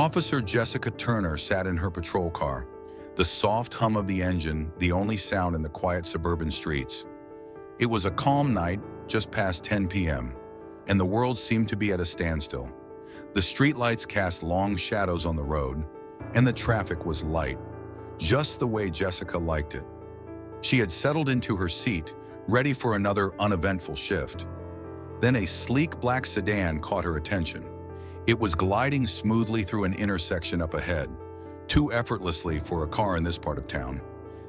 Officer Jessica Turner sat in her patrol car, the soft hum of the engine the only sound in the quiet suburban streets. It was a calm night, just past 10 p.m., and the world seemed to be at a standstill. The streetlights cast long shadows on the road, and the traffic was light, just the way Jessica liked it. She had settled into her seat, ready for another uneventful shift. Then a sleek black sedan caught her attention. It was gliding smoothly through an intersection up ahead, too effortlessly for a car in this part of town.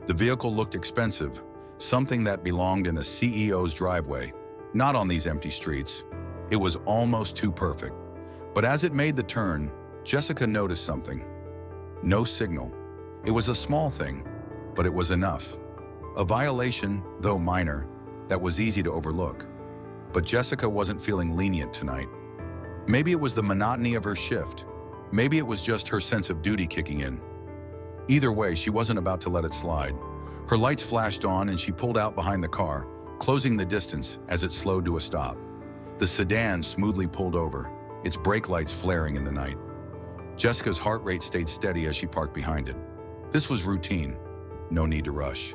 The vehicle looked expensive, something that belonged in a CEO's driveway, not on these empty streets. It was almost too perfect. But as it made the turn, Jessica noticed something. No signal. It was a small thing, but it was enough. A violation, though minor, that was easy to overlook. But Jessica wasn't feeling lenient tonight. Maybe it was the monotony of her shift. Maybe it was just her sense of duty kicking in. Either way, she wasn't about to let it slide. Her lights flashed on and she pulled out behind the car, closing the distance as it slowed to a stop. The sedan smoothly pulled over, its brake lights flaring in the night. Jessica's heart rate stayed steady as she parked behind it. This was routine. No need to rush.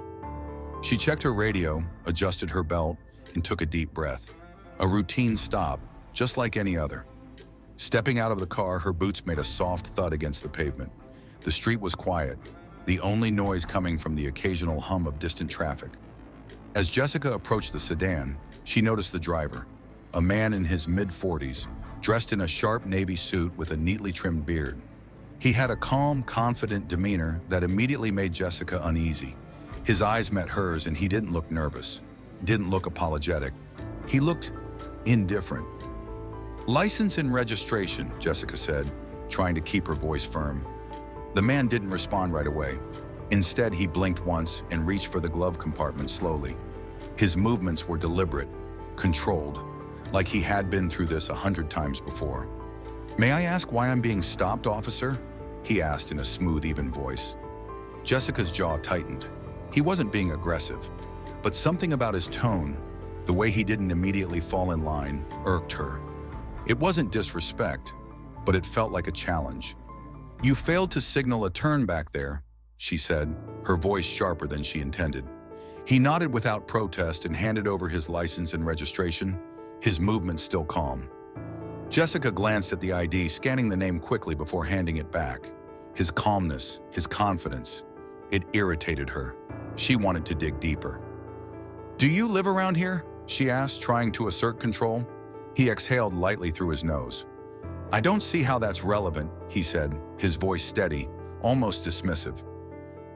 She checked her radio, adjusted her belt, and took a deep breath. A routine stop, just like any other. Stepping out of the car, her boots made a soft thud against the pavement. The street was quiet, the only noise coming from the occasional hum of distant traffic. As Jessica approached the sedan, she noticed the driver, a man in his mid-40s, dressed in a sharp navy suit with a neatly trimmed beard. He had a calm, confident demeanor that immediately made Jessica uneasy. His eyes met hers and he didn't look nervous, didn't look apologetic. He looked indifferent. "License and registration," Jessica said, trying to keep her voice firm. The man didn't respond right away. Instead, he blinked once and reached for the glove compartment slowly. His movements were deliberate, controlled, like he had been through this 100 times before. "May I ask why I'm being stopped, officer?" he asked in a smooth, even voice. Jessica's jaw tightened. He wasn't being aggressive, but something about his tone, the way he didn't immediately fall in line, irked her. It wasn't disrespect, but it felt like a challenge. "You failed to signal a turn back there," she said, her voice sharper than she intended. He nodded without protest and handed over his license and registration, his movement still calm. Jessica glanced at the ID, scanning the name quickly before handing it back. His calmness, his confidence, it irritated her. She wanted to dig deeper. "Do you live around here?" she asked, trying to assert control. He exhaled lightly through his nose. "I don't see how that's relevant," he said, his voice steady, almost dismissive.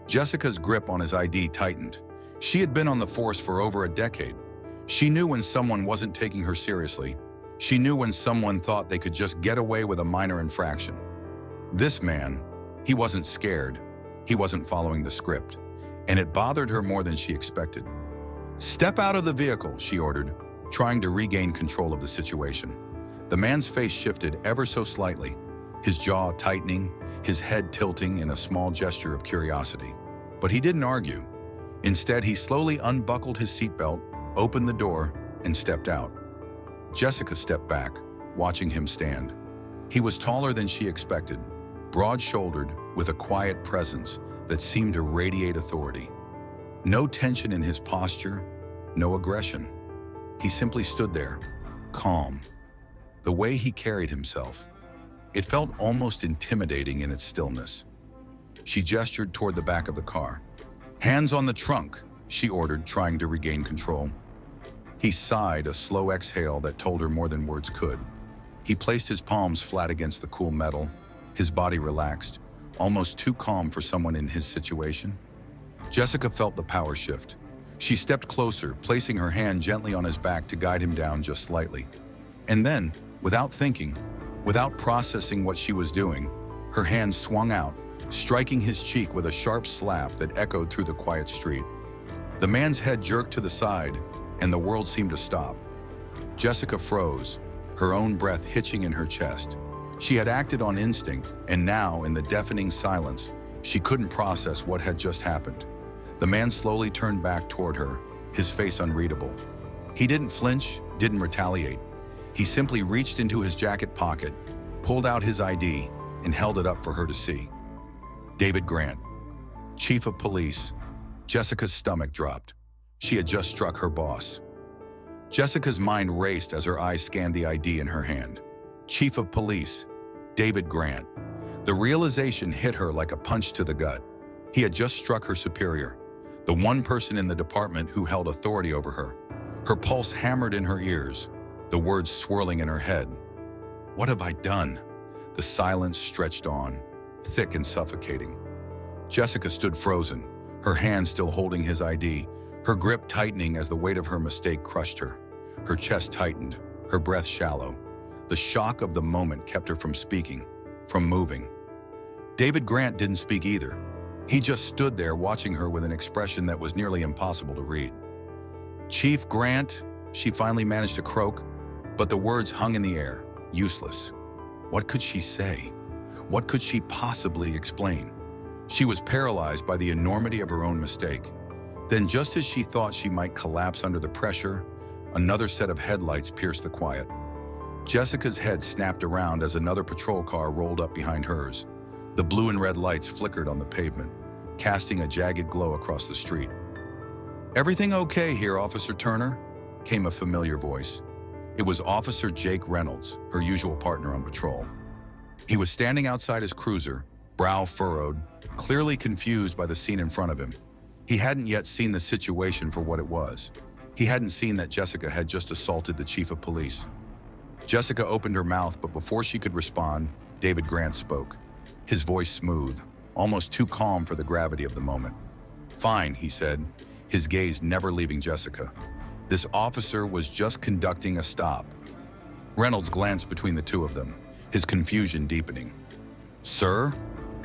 Jessica's grip on his ID tightened. She had been on the force for over a decade. She knew when someone wasn't taking her seriously. She knew when someone thought they could just get away with a minor infraction. This man, he wasn't scared. He wasn't following the script. And it bothered her more than she expected. "Step out of the vehicle," she ordered, trying to regain control of the situation. The man's face shifted ever so slightly, his jaw tightening, his head tilting in a small gesture of curiosity. But he didn't argue. Instead, he slowly unbuckled his seatbelt, opened the door, and stepped out. Jessica stepped back, watching him stand. He was taller than she expected, broad-shouldered, with a quiet presence that seemed to radiate authority. No tension in his posture, no aggression. He simply stood there, calm. The way he carried himself, it felt almost intimidating in its stillness. She gestured toward the back of the car. "Hands on the trunk," she ordered, trying to regain control. He sighed, a slow exhale that told her more than words could. He placed his palms flat against the cool metal, his body relaxed, almost too calm for someone in his situation. Jessica felt the power shift. She stepped closer, placing her hand gently on his back to guide him down just slightly. And then, without thinking, without processing what she was doing, her hand swung out, striking his cheek with a sharp slap that echoed through the quiet street. The man's head jerked to the side, and the world seemed to stop. Jessica froze, her own breath hitching in her chest. She had acted on instinct, and now, in the deafening silence, she couldn't process what had just happened. The man slowly turned back toward her, his face unreadable. He didn't flinch, didn't retaliate. He simply reached into his jacket pocket, pulled out his ID, and held it up for her to see. David Grant, Chief of Police. Jessica's stomach dropped. She had just struck her boss. Jessica's mind raced as her eyes scanned the ID in her hand. Chief of Police, David Grant. The realization hit her like a punch to the gut. He had just struck her superior, the one person in the department who held authority over her. Her pulse hammered in her ears, the words swirling in her head. What have I done? The silence stretched on, thick and suffocating. Jessica stood frozen, her hand still holding his ID, her grip tightening as the weight of her mistake crushed her. Her chest tightened, her breath shallow. The shock of the moment kept her from speaking, from moving. David Grant didn't speak either. He just stood there watching her with an expression that was nearly impossible to read. Chief Grant, she finally managed to croak, but the words hung in the air, useless. What could she say? What could she possibly explain? She was paralyzed by the enormity of her own mistake. Then, just as she thought she might collapse under the pressure, another set of headlights pierced the quiet. Jessica's head snapped around as another patrol car rolled up behind hers. The blue and red lights flickered on the pavement, casting a jagged glow across the street. "Everything okay here, Officer Turner?" came a familiar voice. It was Officer Jake Reynolds, her usual partner on patrol. He was standing outside his cruiser, brow furrowed, clearly confused by the scene in front of him. He hadn't yet seen the situation for what it was. He hadn't seen that Jessica had just assaulted the chief of police. Jessica opened her mouth, but before she could respond, David Grant spoke. His voice smooth, almost too calm for the gravity of the moment. "Fine," he said, his gaze never leaving Jessica. This officer was just conducting a stop. Reynolds glanced between the two of them, his confusion deepening. "Sir,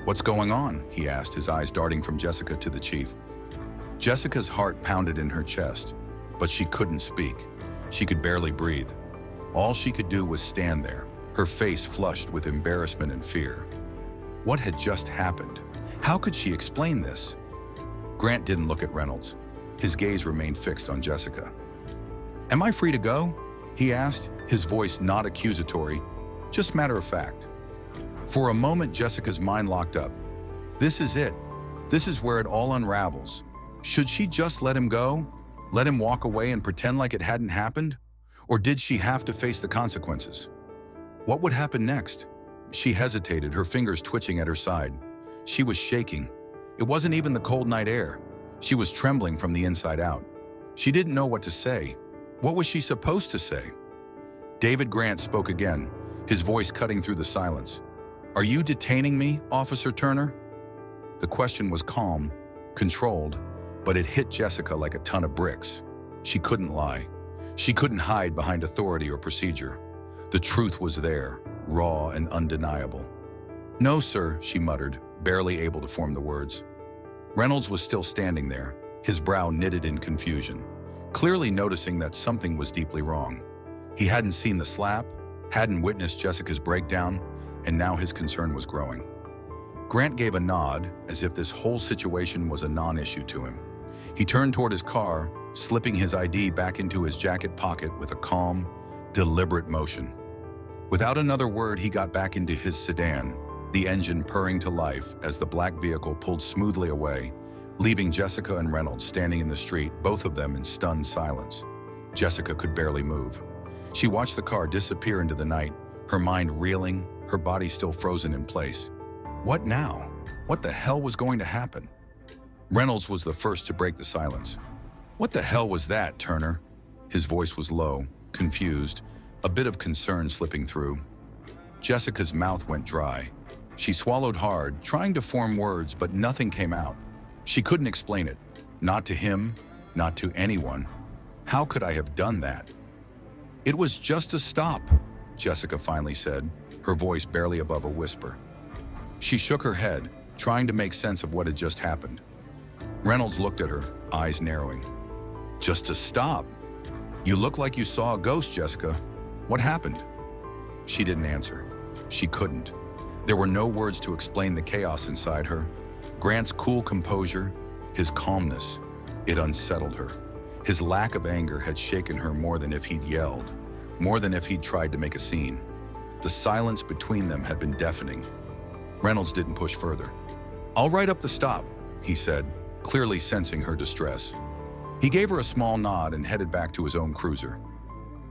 what's going on?" he asked, his eyes darting from Jessica to the chief. Jessica's heart pounded in her chest, but she couldn't speak. She could barely breathe. All she could do was stand there, her face flushed with embarrassment and fear. What had just happened? How could she explain this? Grant didn't look at Reynolds. His gaze remained fixed on Jessica. "Am I free to go?" he asked, his voice not accusatory, just matter of fact. For a moment, Jessica's mind locked up. This is it. This is where it all unravels. Should she just let him go? Let him walk away and pretend like it hadn't happened? Or did she have to face the consequences? What would happen next? She hesitated, her fingers twitching at her side. She was shaking. It wasn't even the cold night air. She was trembling from the inside out. She didn't know what to say. What was she supposed to say? David Grant spoke again, his voice cutting through the silence. "Are you detaining me, Officer Turner?" The question was calm, controlled, but it hit Jessica like a ton of bricks. She couldn't lie. She couldn't hide behind authority or procedure. The truth was there, raw and undeniable. "No, sir," she muttered, barely able to form the words. Reynolds was still standing there, his brow knitted in confusion, clearly noticing that something was deeply wrong. He hadn't seen the slap, hadn't witnessed Jessica's breakdown, and now his concern was growing. Grant gave a nod, as if this whole situation was a non-issue to him. He turned toward his car, slipping his ID back into his jacket pocket with a calm, deliberate motion. Without another word, he got back into his sedan, the engine purring to life as the black vehicle pulled smoothly away, leaving Jessica and Reynolds standing in the street, both of them in stunned silence. Jessica could barely move. She watched the car disappear into the night, her mind reeling, her body still frozen in place. What now? What the hell was going to happen? Reynolds was the first to break the silence. "What the hell was that, Turner?" His voice was low, confused, a bit of concern slipping through. Jessica's mouth went dry. She swallowed hard, trying to form words, but nothing came out. She couldn't explain it. Not to him, not to anyone. How could I have done that? "It was just a stop," Jessica finally said, her voice barely above a whisper. She shook her head, trying to make sense of what had just happened. Reynolds looked at her, eyes narrowing. "Just a stop? You look like you saw a ghost, Jessica. What happened?" She didn't answer. She couldn't. There were no words to explain the chaos inside her. Grant's cool composure, his calmness, it unsettled her. His lack of anger had shaken her more than if he'd yelled, more than if he'd tried to make a scene. The silence between them had been deafening. Reynolds didn't push further. "I'll write up the stop," he said, clearly sensing her distress. He gave her a small nod and headed back to his own cruiser.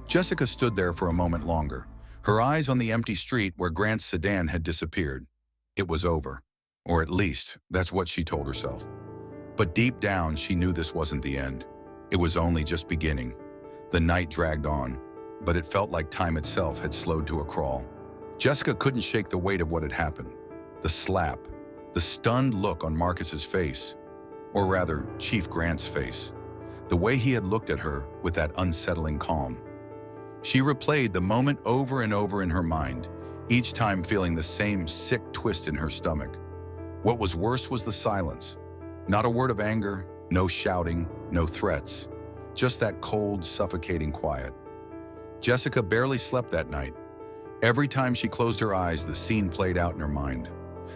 Jessica stood there for a moment longer, her eyes on the empty street where Grant's sedan had disappeared. It was over. Or at least, that's what she told herself. But deep down, she knew this wasn't the end. It was only just beginning. The night dragged on, but it felt like time itself had slowed to a crawl. Jessica couldn't shake the weight of what had happened. The slap, the stunned look on Marcus's face, or rather, Chief Grant's face. The way he had looked at her with that unsettling calm. She replayed the moment over and over in her mind, each time feeling the same sick twist in her stomach. What was worse was the silence. Not a word of anger, no shouting, no threats. Just that cold, suffocating quiet. Jessica barely slept that night. Every time she closed her eyes, the scene played out in her mind.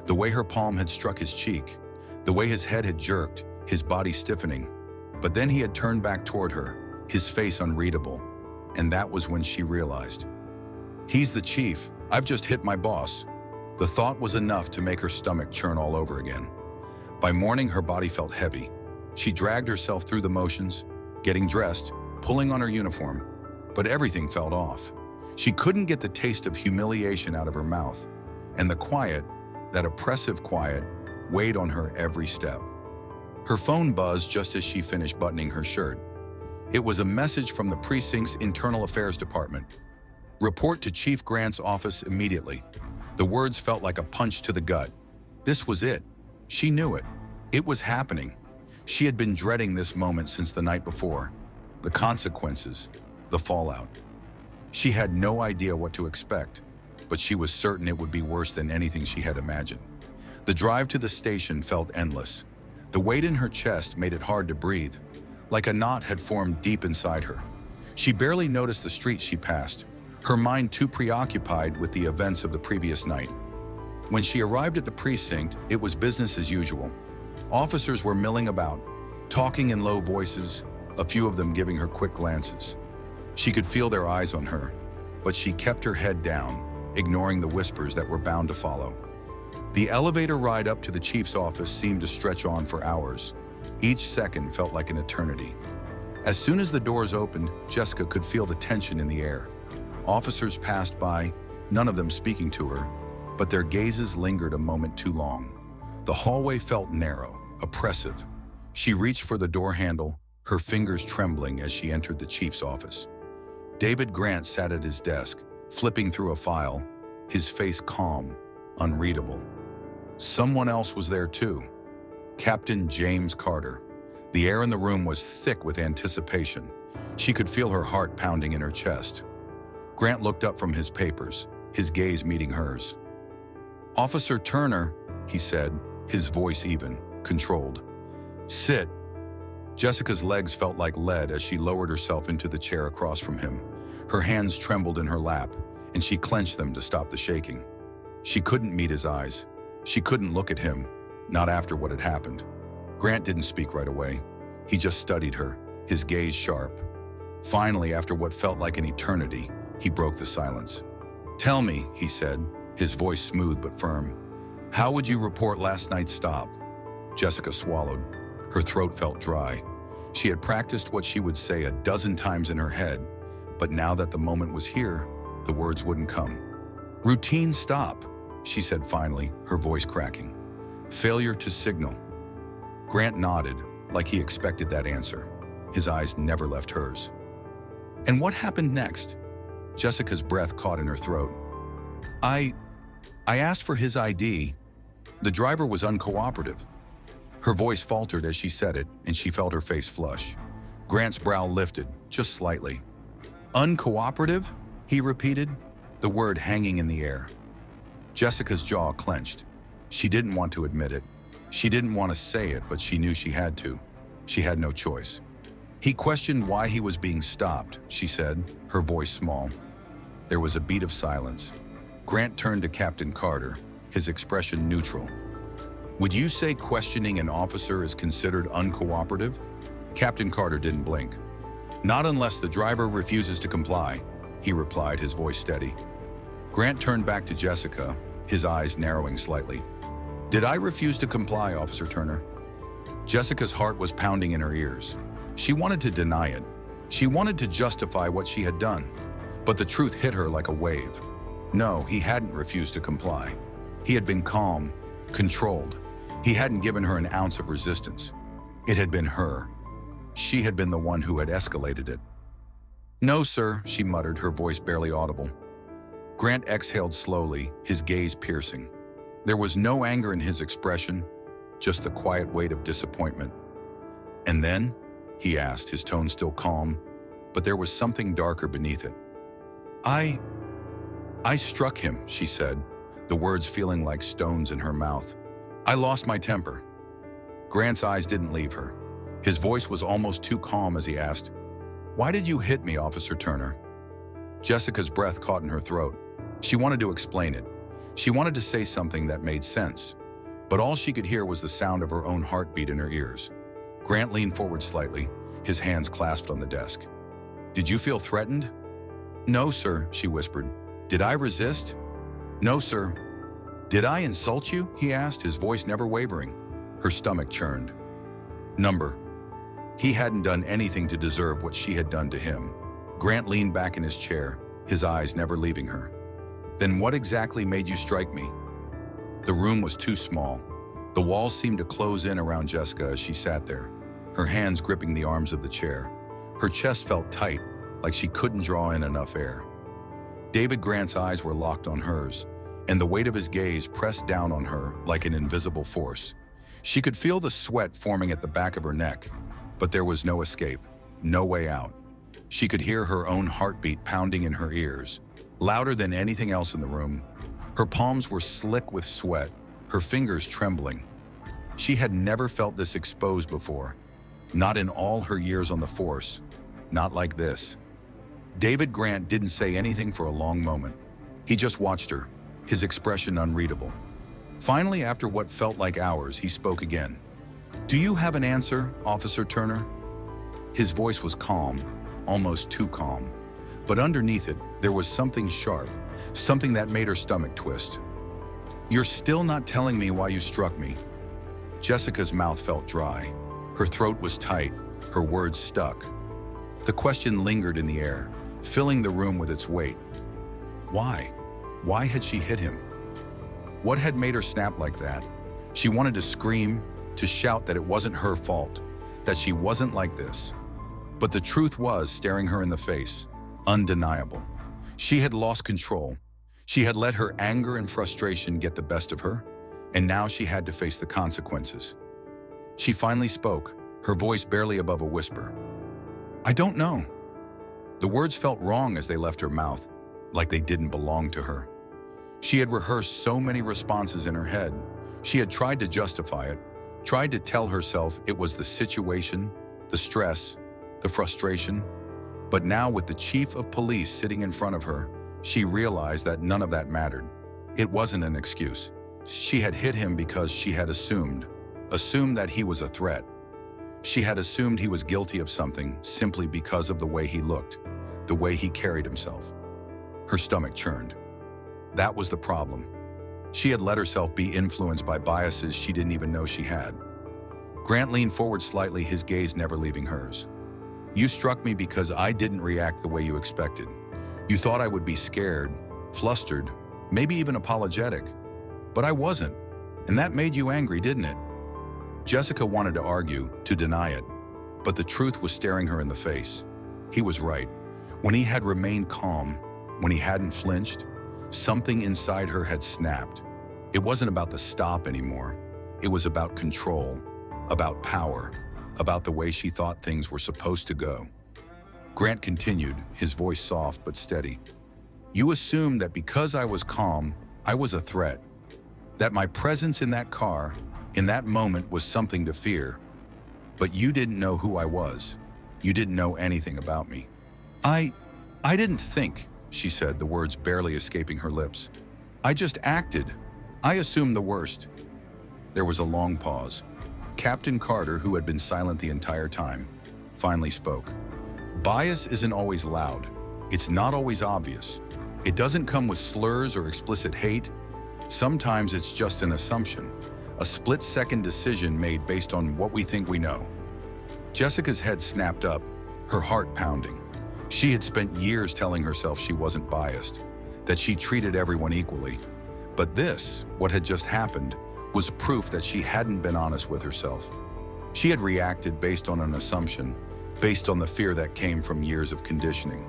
The way her palm had struck his cheek, the way his head had jerked, his body stiffening. But then he had turned back toward her, his face unreadable. And that was when she realized. He's the chief. I've just hit my boss. The thought was enough to make her stomach churn all over again. By morning, her body felt heavy. She dragged herself through the motions, getting dressed, pulling on her uniform, but everything felt off. She couldn't get the taste of humiliation out of her mouth, and the quiet, that oppressive quiet, weighed on her every step. Her phone buzzed just as she finished buttoning her shirt. It was a message from the precinct's Internal Affairs Department. "Report to Chief Grant's office immediately." The words felt like a punch to the gut. This was it. She knew it. It was happening. She had been dreading this moment since the night before. The consequences, the fallout. She had no idea what to expect, but she was certain it would be worse than anything she had imagined. The drive to the station felt endless. The weight in her chest made it hard to breathe, like a knot had formed deep inside her. She barely noticed the street she passed, her mind too preoccupied with the events of the previous night. When she arrived at the precinct, it was business as usual. Officers were milling about, talking in low voices, a few of them giving her quick glances. She could feel their eyes on her, but she kept her head down, ignoring the whispers that were bound to follow. The elevator ride up to the chief's office seemed to stretch on for hours. Each second felt like an eternity. As soon as the doors opened, Jessica could feel the tension in the air. Officers passed by, none of them speaking to her, but their gazes lingered a moment too long. The hallway felt narrow, oppressive. She reached for the door handle, her fingers trembling as she entered the chief's office. David Grant sat at his desk, flipping through a file, his face calm, unreadable. Someone else was there too. Captain James Carter. The air in the room was thick with anticipation. She could feel her heart pounding in her chest. Grant looked up from his papers, his gaze meeting hers. "Officer Turner," he said, his voice even, controlled. "Sit." Jessica's legs felt like lead as she lowered herself into the chair across from him. Her hands trembled in her lap, and she clenched them to stop the shaking. She couldn't meet his eyes. She couldn't look at him, not after what had happened. Grant didn't speak right away. He just studied her, his gaze sharp. Finally, after what felt like an eternity, he broke the silence. "Tell me," he said, his voice smooth but firm. "How would you report last night's stop?" Jessica swallowed. Her throat felt dry. She had practiced what she would say a dozen times in her head, but now that the moment was here, the words wouldn't come. "Routine stop," she said finally, her voice cracking. "Failure to signal." Grant nodded, like he expected that answer. His eyes never left hers. "And what happened next?" Jessica's breath caught in her throat. I asked for his ID. The driver was uncooperative." Her voice faltered as she said it, and she felt her face flush. Grant's brow lifted, just slightly. "Uncooperative?" he repeated, the word hanging in the air. Jessica's jaw clenched. She didn't want to admit it. She didn't want to say it, but she knew she had to. She had no choice. "He questioned why he was being stopped," she said, her voice small. There was a beat of silence. Grant turned to Captain Carter, his expression neutral. "Would you say questioning an officer is considered uncooperative?" Captain Carter didn't blink. "Not unless the driver refuses to comply," he replied, his voice steady. Grant turned back to Jessica, his eyes narrowing slightly. Did I refuse to comply, Officer Turner? Jessica's heart was pounding in her ears. She wanted to deny it. She wanted to justify what she had done. But the truth hit her like a wave. No, he hadn't refused to comply. He had been calm, controlled. He hadn't given her an ounce of resistance. It had been her. She had been the one who had escalated it. No, sir, she muttered, her voice barely audible. Grant exhaled slowly, his gaze piercing. There was no anger in his expression, just the quiet weight of disappointment. And then, he asked, his tone still calm, but there was something darker beneath it. I struck him, she said, the words feeling like stones in her mouth. I lost my temper. Grant's eyes didn't leave her. His voice was almost too calm as he asked, "Why did you hit me, Officer Turner?" Jessica's breath caught in her throat. She wanted to explain it. She wanted to say something that made sense. But all she could hear was the sound of her own heartbeat in her ears. Grant leaned forward slightly, his hands clasped on the desk. "Did you feel threatened?" "No, sir," she whispered. "Did I resist?" "No, sir." "Did I insult you?" he asked, his voice never wavering. Her stomach churned. Number. He hadn't done anything to deserve what she had done to him. Grant leaned back in his chair, his eyes never leaving her. "Then what exactly made you strike me?" The room was too small. The walls seemed to close in around Jessica as she sat there, her hands gripping the arms of the chair. Her chest felt tight, like she couldn't draw in enough air. David Grant's eyes were locked on hers, and the weight of his gaze pressed down on her like an invisible force. She could feel the sweat forming at the back of her neck, but there was no escape, no way out. She could hear her own heartbeat pounding in her ears, louder than anything else in the room. Her palms were slick with sweat, her fingers trembling. She had never felt this exposed before, not in all her years on the force, not like this. David Grant didn't say anything for a long moment. He just watched her, his expression unreadable. Finally, after what felt like hours, he spoke again. "Do you have an answer, Officer Turner?" His voice was calm, almost too calm. But underneath it, there was something sharp, something that made her stomach twist. "You're still not telling me why you struck me." Jessica's mouth felt dry. Her throat was tight, her words stuck. The question lingered in the air, filling the room with its weight. Why? Why had she hit him? What had made her snap like that? She wanted to scream, to shout that it wasn't her fault, that she wasn't like this. But the truth was staring her in the face, undeniable. She had lost control. She had let her anger and frustration get the best of her, and now she had to face the consequences. She finally spoke, her voice barely above a whisper. "I don't know." The words felt wrong as they left her mouth, like they didn't belong to her. She had rehearsed so many responses in her head. She had tried to justify it, tried to tell herself it was the situation, the stress, the frustration. But now, with the chief of police sitting in front of her, she realized that none of that mattered. It wasn't an excuse. She had hit him because she had assumed that he was a threat. She had assumed he was guilty of something simply because of the way he looked, the way he carried himself. Her stomach churned. That was the problem. She had let herself be influenced by biases she didn't even know she had. Grant leaned forward slightly, his gaze never leaving hers. "You struck me because I didn't react the way you expected. You thought I would be scared, flustered, maybe even apologetic. But I wasn't, and that made you angry, didn't it?" Jessica wanted to argue, to deny it, but the truth was staring her in the face. He was right. When he had remained calm, when he hadn't flinched, something inside her had snapped. It wasn't about the stop anymore. It was about control, about power, about the way she thought things were supposed to go. Grant continued, his voice soft but steady. "You assumed that because I was calm, I was a threat. That my presence in that car, in that moment, was something to fear. But you didn't know who I was. You didn't know anything about me." I didn't think," she said, the words barely escaping her lips. "I just acted. I assumed the worst." There was a long pause. Captain Carter, who had been silent the entire time, finally spoke. "Bias isn't always loud. It's not always obvious. It doesn't come with slurs or explicit hate. Sometimes it's just an assumption, a split-second decision made based on what we think we know. Jessica's head snapped up, her heart pounding. She had spent years telling herself she wasn't biased, that she treated everyone equally. But this, what had just happened, was proof that she hadn't been honest with herself. She had reacted based on an assumption, based on the fear that came from years of conditioning.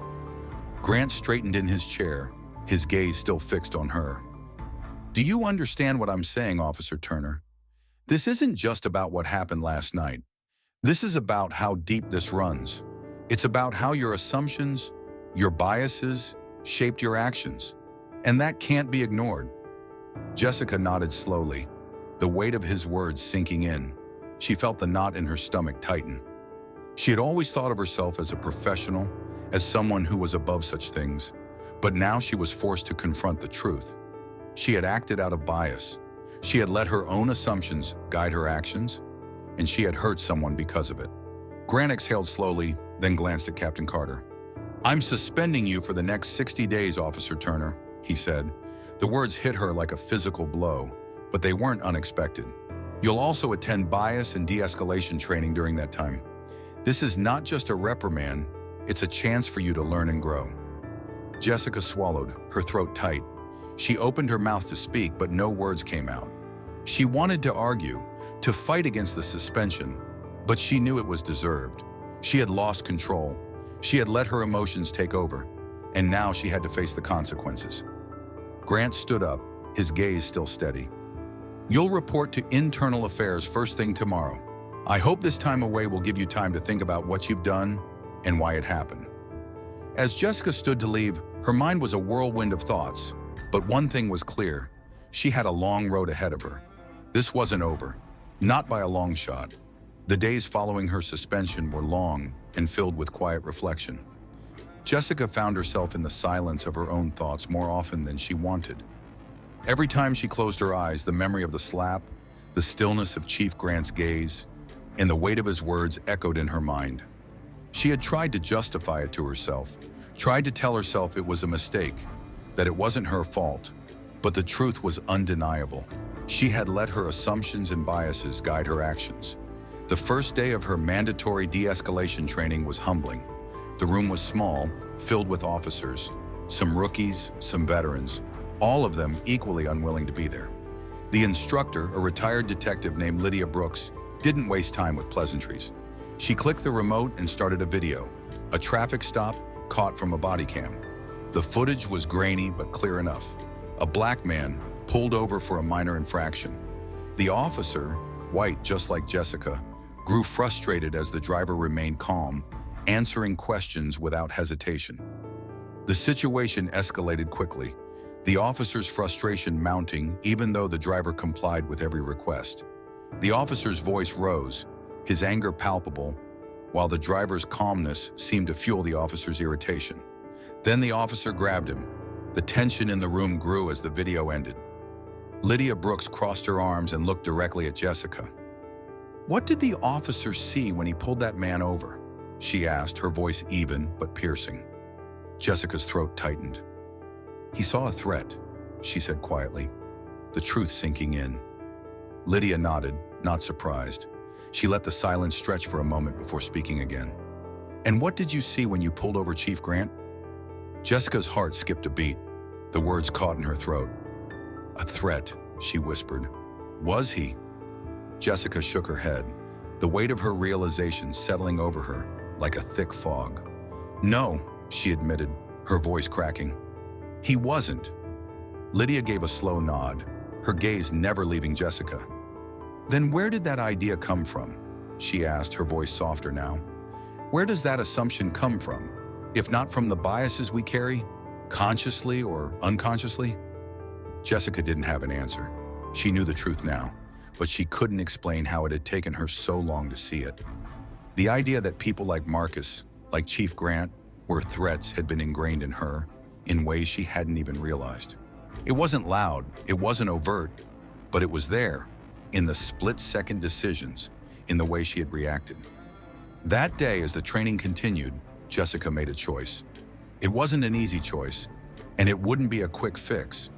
Grant straightened in his chair, his gaze still fixed on her. "Do you understand what I'm saying, Officer Turner? This isn't just about what happened last night. This is about how deep this runs. It's about how your assumptions, your biases, shaped your actions. And that can't be ignored." Jessica nodded slowly, the weight of his words sinking in. She felt the knot in her stomach tighten. She had always thought of herself as a professional, as someone who was above such things, but now she was forced to confront the truth. She had acted out of bias. She had let her own assumptions guide her actions, and she had hurt someone because of it. Grant exhaled slowly, then glanced at Captain Carter. "I'm suspending you for the next 60 days, Officer Turner," he said. The words hit her like a physical blow, but they weren't unexpected. "You'll also attend bias and de-escalation training during that time. This is not just a reprimand, it's a chance for you to learn and grow." Jessica swallowed, her throat tight. She opened her mouth to speak, but no words came out. She wanted to argue, to fight against the suspension, but she knew it was deserved. She had lost control. She had let her emotions take over, and now she had to face the consequences. Grant stood up, his gaze still steady. "You'll report to Internal Affairs first thing tomorrow. I hope this time away will give you time to think about what you've done and why it happened." As Jessica stood to leave, her mind was a whirlwind of thoughts, but one thing was clear. She had a long road ahead of her. This wasn't over, not by a long shot. The days following her suspension were long and filled with quiet reflection. Jessica found herself in the silence of her own thoughts more often than she wanted. Every time she closed her eyes, the memory of the slap, the stillness of Chief Grant's gaze, and the weight of his words echoed in her mind. She had tried to justify it to herself, tried to tell herself it was a mistake, that it wasn't her fault, but the truth was undeniable. She had let her assumptions and biases guide her actions. The first day of her mandatory de-escalation training was humbling. The room was small, filled with officers, some rookies, some veterans, all of them equally unwilling to be there. The instructor, a retired detective named Lydia Brooks, didn't waste time with pleasantries. She clicked the remote and started a video, a traffic stop caught from a body cam. The footage was grainy but clear enough. A black man pulled over for a minor infraction. The officer, white just like Jessica, grew frustrated as the driver remained calm, answering questions without hesitation. The situation escalated quickly, the officer's frustration mounting even though the driver complied with every request. The officer's voice rose, his anger palpable, while the driver's calmness seemed to fuel the officer's irritation. Then the officer grabbed him. The tension in the room grew as the video ended. Lydia Brooks crossed her arms and looked directly at Jessica. "What did the officer see when he pulled that man over?" she asked, her voice even but piercing. Jessica's throat tightened. "He saw a threat," she said quietly, the truth sinking in. Lydia nodded, not surprised. She let the silence stretch for a moment before speaking again. "And what did you see when you pulled over Chief Grant?" Jessica's heart skipped a beat. The words caught in her throat. "A threat," she whispered. "Was he?" Jessica shook her head, the weight of her realization settling over her like a thick fog. "No," she admitted, her voice cracking. "He wasn't." Lydia gave a slow nod, her gaze never leaving Jessica. "Then where did that idea come from?" she asked, her voice softer now. "Where does that assumption come from, if not from the biases we carry, consciously or unconsciously?" Jessica didn't have an answer. She knew the truth now, but she couldn't explain how it had taken her so long to see it. The idea that people like Marcus, like Chief Grant, were threats had been ingrained in her in ways she hadn't even realized. It wasn't loud, it wasn't overt, but it was there, in the split-second decisions, in the way she had reacted. That day, as the training continued, Jessica made a choice. It wasn't an easy choice, and it wouldn't be a quick fix,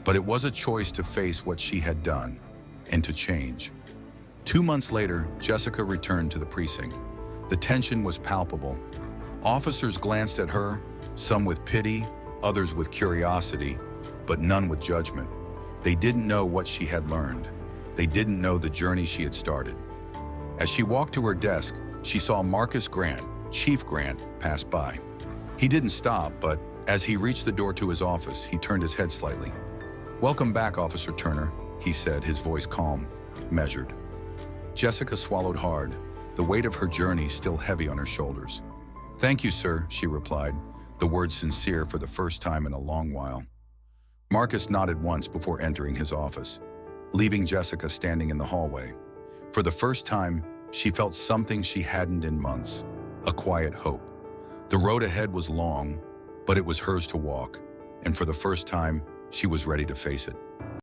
But it was a choice to face what she had done and to change. 2 months later, Jessica returned to the precinct. The tension was palpable. Officers glanced at her, some with pity, others with curiosity, but none with judgment. They didn't know what she had learned. They didn't know the journey she had started. As she walked to her desk, she saw Marcus Grant, Chief Grant, pass by. He didn't stop, but as he reached the door to his office, he turned his head slightly. "Welcome back, Officer Turner," he said, his voice calm, measured. Jessica swallowed hard, the weight of her journey still heavy on her shoulders. "Thank you, sir," she replied, the words sincere for the first time in a long while. Marcus nodded once before entering his office, leaving Jessica standing in the hallway. For the first time, she felt something she hadn't in months, a quiet hope. The road ahead was long, but it was hers to walk, and for the first time, she was ready to face it.